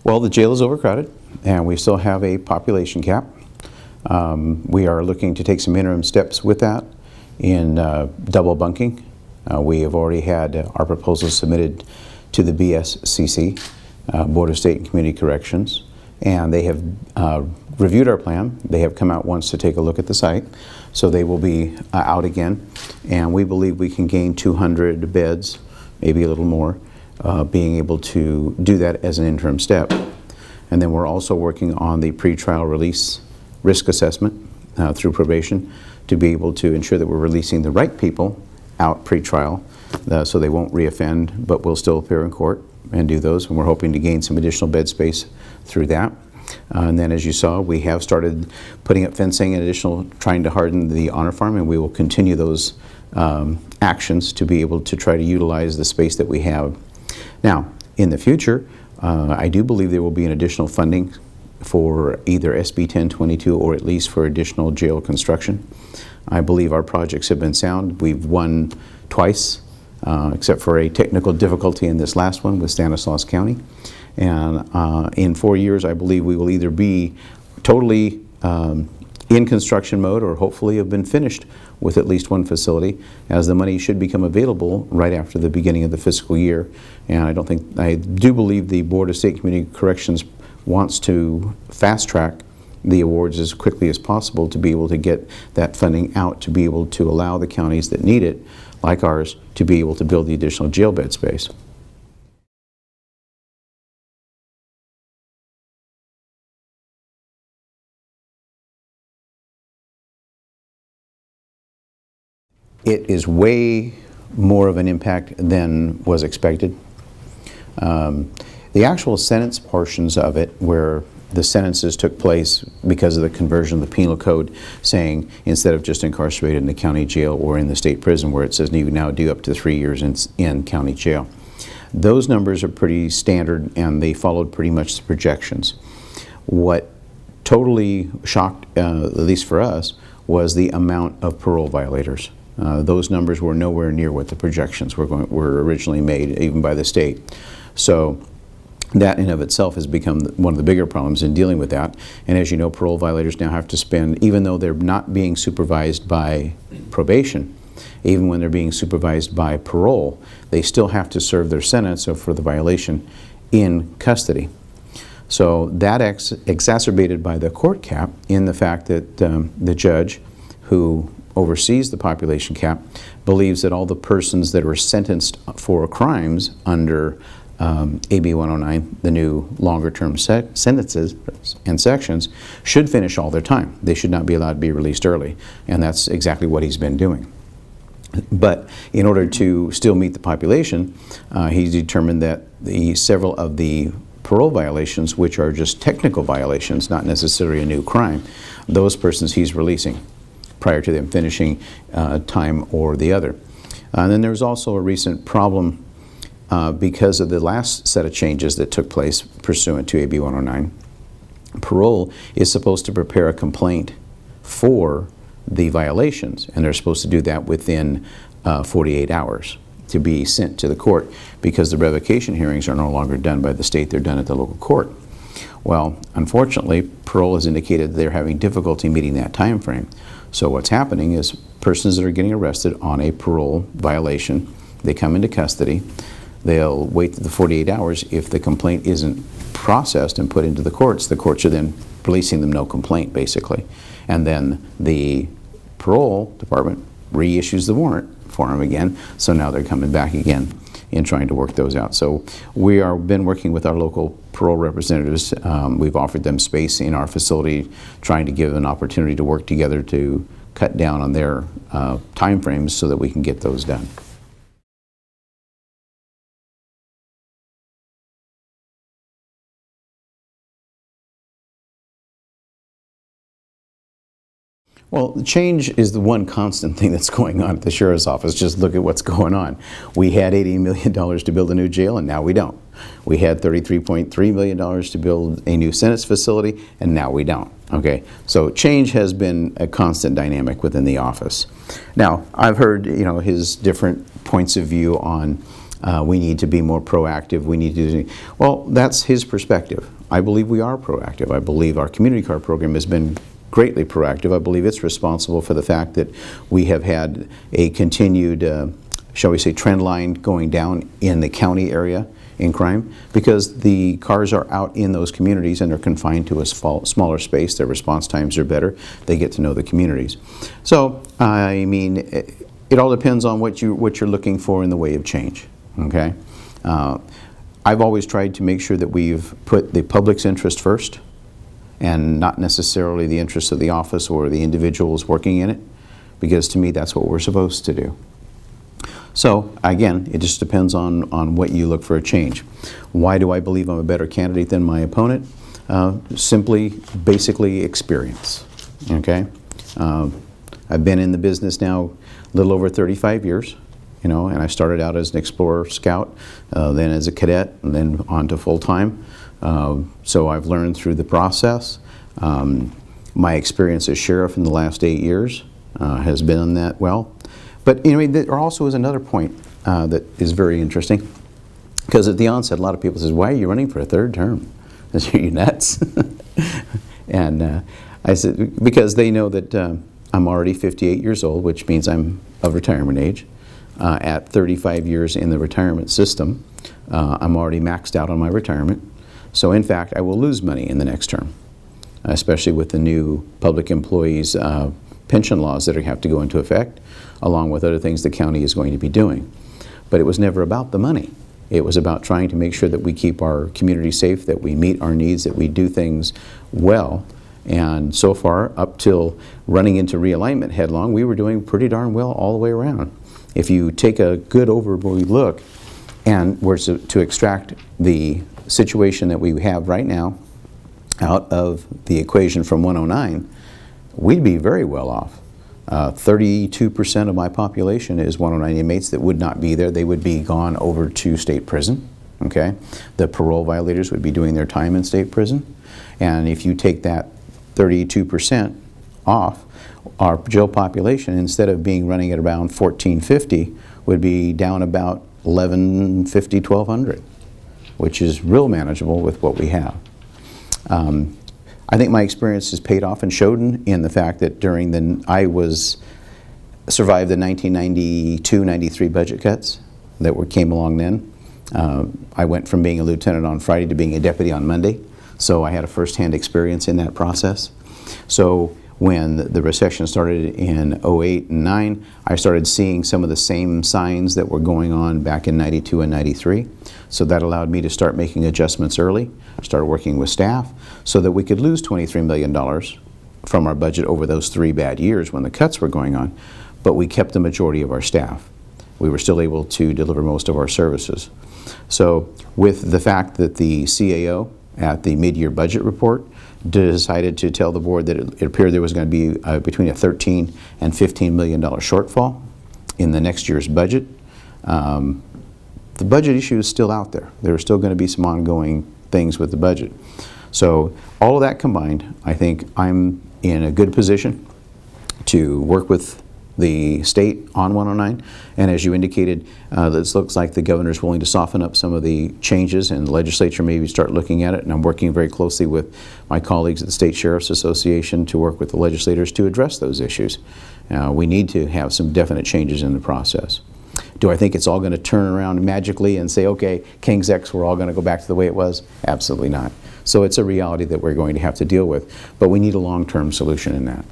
Well, the jail is overcrowded, and we still have a population cap. We are looking to take some interim steps with that in double bunking. We have already had our proposals submitted to the BSCC, Board of State and Community Corrections, and they have reviewed our plan. They have come out once to take a look at the site, so they will be out again, and we believe we can gain 200 beds, maybe a little more, being able to do that as an interim step. And then we're also working on the pretrial release risk assessment through probation to be able to ensure that we're releasing the right people out pretrial so they won't reoffend, but will still appear in court and do those, and we're hoping to gain some additional bed space through that. And then, as you saw, we have started putting up fencing and additional, trying to harden the honor farm, and we will continue those actions to be able to try to utilize the space that we have. Now, in the future, I do believe there will be an additional funding for either SB 1022 or at least for additional jail construction. I believe our projects have been sound. We've won twice, except for a technical difficulty in this last one with Stanislaus County. And in 4 years, I believe we will either be totally in construction mode or hopefully have been finished with at least one facility, as the money should become available right after the beginning of the fiscal year. And I do believe the Board of State Community Corrections wants to fast track the awards as quickly as possible to be able to get that funding out, to be able to allow the counties that need it, like ours, to be able to build the additional jail bed space. It is way more of an impact than was expected. The actual sentence portions of it, where the sentences took place because of the conversion of the penal code, saying instead of just incarcerated in the county jail or in the state prison, where it says you now do up to 3 years in county jail. Those numbers are pretty standard, and they followed pretty much the projections. What totally shocked, at least for us, was the amount of parole violators. Those numbers were nowhere near what the projections were originally made, even by the state. So that in of itself has become one of the bigger problems in dealing with that. And as you know, parole violators now have to spend, even though they're not being supervised by probation, even when they're being supervised by parole, they still have to serve their sentence for the violation in custody. So that exacerbated by the court cap in the fact that the judge who oversees the population cap believes that all the persons that were sentenced for crimes under AB 109, the new longer-term sentences and sections, should finish all their time. They should not be allowed to be released early, and that's exactly what he's been doing. But in order to still meet the population, he determined that several of the parole violations, which are just technical violations, not necessarily a new crime, those persons he's releasing prior to them finishing time or the other. And then there's also a recent problem because of the last set of changes that took place pursuant to AB 109. Parole is supposed to prepare a complaint for the violations, and they're supposed to do that within 48 hours to be sent to the court, because the revocation hearings are no longer done by the state, they're done at the local court. Well, unfortunately, parole has indicated they're having difficulty meeting that time frame. So what's happening is persons that are getting arrested on a parole violation, they come into custody, they'll wait the 48 hours. If the complaint isn't processed and put into the courts are then releasing them no complaint, basically. And then the parole department reissues the warrant for them again, so now they're coming back again in trying to work those out. So we have been working with our local parole representatives. We've offered them space in our facility, trying to give an opportunity to work together to cut down on their time frames so that we can get those done. Well, change is the one constant thing that's going on at the Sheriff's Office. Just look at what's going on. We had $80 million to build a new jail, and now we don't. We had $33.3 million to build a new sentence facility, and now we don't. Okay, so change has been a constant dynamic within the office. Now, I've heard his different points of view on We need to be more proactive. We need to do, well, that's his perspective. I believe we are proactive. I believe our community card program has been greatly proactive. I believe it's responsible for the fact that we have had a continued, shall we say, trend line going down in the county area in crime, because the cars are out in those communities and they're confined to a smaller space. Their response times are better. They get to know the communities. So, I mean, it all depends on what you're looking for in the way of change, okay? I've always tried to make sure that we've put the public's interest first and not necessarily the interests of the office or the individuals working in it, because to me that's what we're supposed to do. So again, it just depends on what you look for a change. Why do I believe I'm a better candidate than my opponent? Simply, basically experience, okay? I've been in the business now a little over 35 years, you know, and I started out as an explorer scout, then as a cadet, and then on to full-time. So I've learned through the process. My experience as sheriff in the last 8 years has been on that well. But you know, there also is another point that is very interesting, because at the onset, a lot of people says, "Why are you running for a third term? Are you nuts?" And I said, because they know that I'm already 58 years old, which means I'm of retirement age. At 35 years in the retirement system, I'm already maxed out on my retirement. So in fact, I will lose money in the next term, especially with the new public employees pension laws that have to go into effect, along with other things the county is going to be doing. But it was never about the money. It was about trying to make sure that we keep our community safe, that we meet our needs, that we do things well. And so far, up till running into realignment headlong, we were doing pretty darn well all the way around. If you take a good overview look and were to extract the situation that we have right now out of the equation from 109, we'd be very well off. 32% of my population is 109 inmates that would not be there. They would be gone over to state prison, okay? The parole violators would be doing their time in state prison. And if you take that 32% off, our jail population, instead of being running at around 1,450, would be down about 1,150, 1,200, which is real manageable with what we have. I think my experience has paid off and showed in the fact that during survived the 1992-93 budget cuts that came along then. I went from being a lieutenant on Friday to being a deputy on Monday, so I had a first-hand experience in that process. So when the recession started in 08 and 09, I started seeing some of the same signs that were going on back in 92 and 93. So that allowed me to start making adjustments early, start working with staff, so that we could lose $23 million from our budget over those 3 bad years when the cuts were going on, but we kept the majority of our staff. We were still able to deliver most of our services. So with the fact that the CAO at the mid-year budget report decided to tell the board that it appeared there was going to be between a $13 and $15 million shortfall in the next year's budget, the budget issue is still out there. There are still going to be some ongoing things with the budget. So all of that combined, I think I'm in a good position to work with the state on 109, and as you indicated, this looks like the governor's willing to soften up some of the changes, and the legislature maybe start looking at it, and I'm working very closely with my colleagues at the State Sheriff's Association to work with the legislators to address those issues. We need to have some definite changes in the process. Do I think it's all going to turn around magically and say, okay, King's X, we're all going to go back to the way it was? Absolutely not. So it's a reality that we're going to have to deal with, but we need a long-term solution in that.